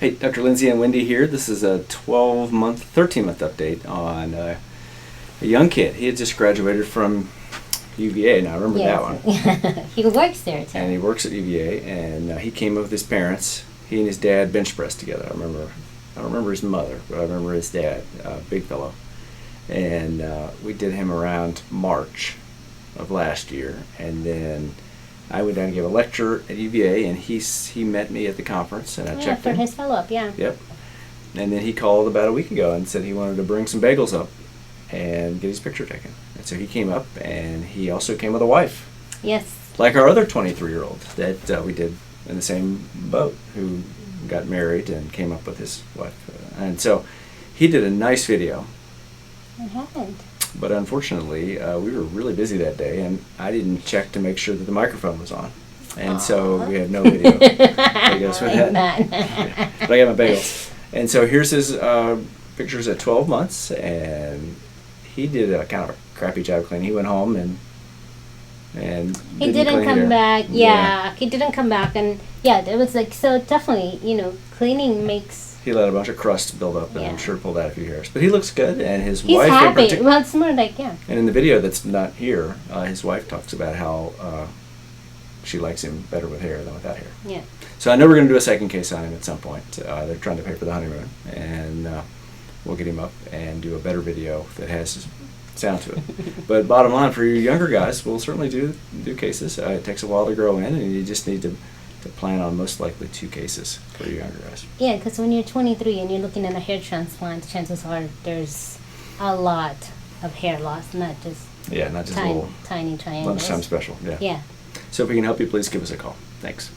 Hey, Dr. Lindsey and Wendy here. This is a 13-month update on a young kid. He had just graduated from UVA. Now, I remember that one. He works there, too. And he works at UVA, and he came up with his parents. He and his dad bench pressed together. I don't remember his mother, but I remember his dad, big fellow. And we did him around March of last year, and then I went down and gave a lecture at UVA, and he met me at the conference, and I checked for him. his follow-up, yeah. Yep. And then he called about a week ago and said he wanted to bring some bagels up and get his picture taken. And so he came up, and he also came with a wife. Yes. Like our other 23-year-old that we did in the same boat, who got married and came up with his wife. And so he did a nice video. It happened. But unfortunately, we were really busy that day, and I didn't check to make sure that the microphone was on. And so we had no video. I guess with that. Yeah. But I got my bagels. And so here's his pictures at 12 months, and he did a kind of a crappy job cleaning. He went home and he didn't come back. Yeah, he didn't come back, and it was like, so definitely, cleaning makes. He let a bunch of crust build up, and I'm sure pulled out a few hairs. But he looks good, and his He's wife. Happy. Well, it's more like And in the video that's not here, his wife talks about how she likes him better with hair than without hair. Yeah. So I know we're going to do a second case on him at some point. They're trying to pay for the honeymoon, and we'll get him up and do a better video that has sound to it. But bottom line, for you younger guys, we'll certainly do cases. It takes a while to grow in, and you just need to plan on most likely 2 cases for you younger guys. Yeah, because when you're 23 and you're looking at a hair transplant, chances are there's a lot of hair loss, not just little tiny triangles. lunchtime special. Yeah. Yeah. So if we can help you, please give us a call. Thanks.